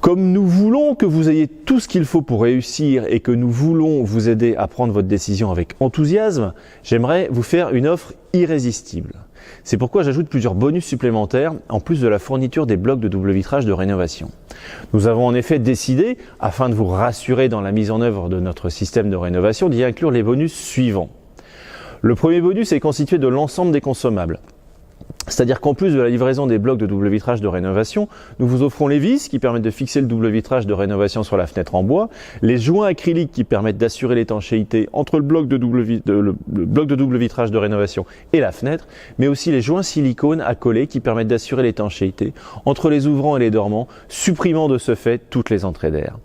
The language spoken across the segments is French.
Comme nous voulons que vous ayez tout ce qu'il faut pour réussir et que nous voulons vous aider à prendre votre décision avec enthousiasme, j'aimerais vous faire une offre irrésistible. C'est pourquoi j'ajoute plusieurs bonus supplémentaires en plus de la fourniture des blocs de double vitrage de rénovation. Nous avons en effet décidé, afin de vous rassurer dans la mise en œuvre de notre système de rénovation, d'y inclure les bonus suivants. Le premier bonus est constitué de l'ensemble des consommables. C'est-à-dire qu'en plus de la livraison des blocs de double vitrage de rénovation, nous vous offrons les vis qui permettent de fixer le double vitrage de rénovation sur la fenêtre en bois, les joints acryliques qui permettent d'assurer l'étanchéité entre le bloc de double vitrage de rénovation et la fenêtre, mais aussi les joints silicone à coller qui permettent d'assurer l'étanchéité entre les ouvrants et les dormants, supprimant de ce fait toutes les entrées d'air.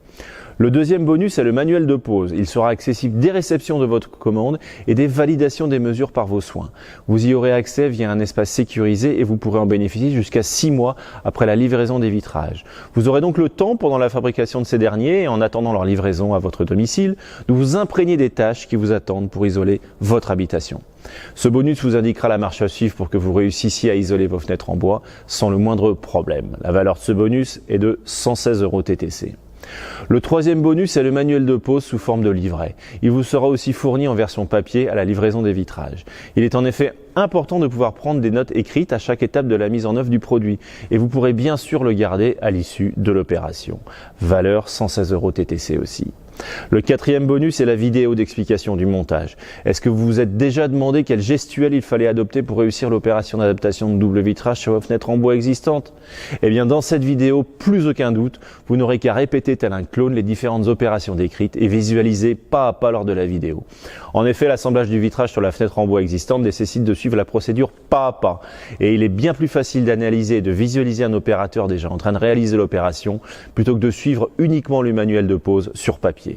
Le deuxième bonus est le manuel de pose. Il sera accessible dès réception de votre commande et dès validation des mesures par vos soins. Vous y aurez accès via un espace sécurisé et vous pourrez en bénéficier jusqu'à 6 mois après la livraison des vitrages. Vous aurez donc le temps pendant la fabrication de ces derniers et en attendant leur livraison à votre domicile de vous imprégner des tâches qui vous attendent pour isoler votre habitation. Ce bonus vous indiquera la marche à suivre pour que vous réussissiez à isoler vos fenêtres en bois sans le moindre problème. La valeur de ce bonus est de 116 € TTC. Le troisième bonus est le manuel de pose sous forme de livret. Il vous sera aussi fourni en version papier à la livraison des vitrages. Il est en effet important de pouvoir prendre des notes écrites à chaque étape de la mise en œuvre du produit et vous pourrez bien sûr le garder à l'issue de l'opération. Valeur 116 € TTC aussi. Le quatrième bonus est la vidéo d'explication du montage. Est-ce que vous vous êtes déjà demandé quel gestuel il fallait adopter pour réussir l'opération d'adaptation de double vitrage sur vos fenêtres en bois existantes? Eh bien, dans cette vidéo, plus aucun doute, vous n'aurez qu'à répéter tel un clone les différentes opérations décrites et visualiser pas à pas lors de la vidéo. En effet, l'assemblage du vitrage sur la fenêtre en bois existante nécessite de suivre la procédure pas à pas. Et il est bien plus facile d'analyser et de visualiser un opérateur déjà en train de réaliser l'opération plutôt que de suivre uniquement le manuel de pose sur papier.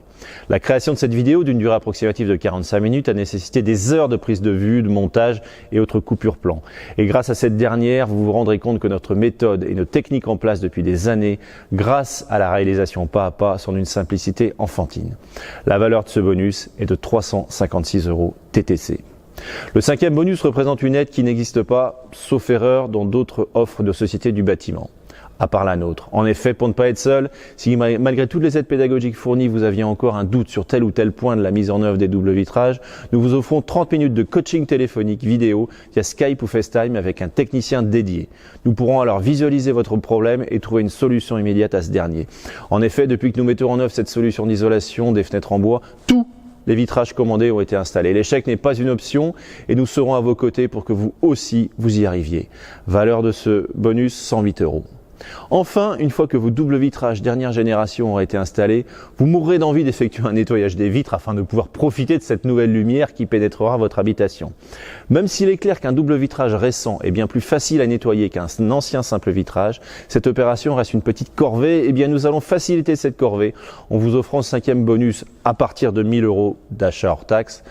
La création de cette vidéo d'une durée approximative de 45 minutes a nécessité des heures de prise de vue, de montage et autres coupures plans. Et grâce à cette dernière, vous vous rendrez compte que notre méthode et nos techniques en place depuis des années, grâce à la réalisation pas à pas, sont d'une simplicité enfantine. La valeur de ce bonus est de 356 € TTC. Le cinquième bonus représente une aide qui n'existe pas, sauf erreur, dans d'autres offres de sociétés du bâtiment, à part la nôtre. En effet, pour ne pas être seul, si malgré toutes les aides pédagogiques fournies, vous aviez encore un doute sur tel ou tel point de la mise en œuvre des doubles vitrages, nous vous offrons 30 minutes de coaching téléphonique vidéo via Skype ou FaceTime avec un technicien dédié. Nous pourrons alors visualiser votre problème et trouver une solution immédiate à ce dernier. En effet, depuis que nous mettons en œuvre cette solution d'isolation des fenêtres en bois, tous les vitrages commandés ont été installés. L'échec n'est pas une option et nous serons à vos côtés pour que vous aussi vous y arriviez. Valeur de ce bonus, 108 €. Enfin, une fois que vos doubles vitrages dernière génération auront été installés, vous mourrez d'envie d'effectuer un nettoyage des vitres afin de pouvoir profiter de cette nouvelle lumière qui pénétrera votre habitation. Même s'il est clair qu'un double vitrage récent est bien plus facile à nettoyer qu'un ancien simple vitrage, cette opération reste une petite corvée. Eh bien, nous allons faciliter cette corvée en vous offrant le cinquième bonus à partir de 1000 € d'achat hors taxe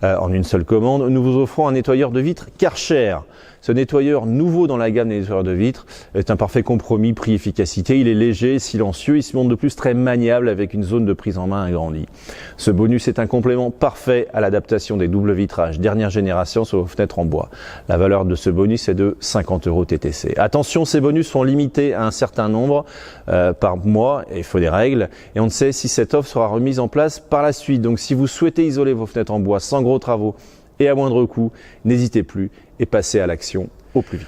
en une seule commande. Nous vous offrons un nettoyeur de vitres Karcher. Ce nettoyeur nouveau dans la gamme des nettoyeurs de vitres est un parfait compromis prix-efficacité. Il est léger, silencieux, il se montre de plus très maniable avec une zone de prise en main agrandie. Ce bonus est un complément parfait à l'adaptation des doubles vitrages dernière génération sur vos fenêtres en bois. La valeur de ce bonus est de 50 € TTC. Attention, ces bonus sont limités à un certain nombre par mois et il faut des règles. Et on ne sait si cette offre sera remise en place par la suite. Donc si vous souhaitez isoler vos fenêtres en bois sans gros travaux et à moindre coût, n'hésitez plus et passez à l'action au plus vite.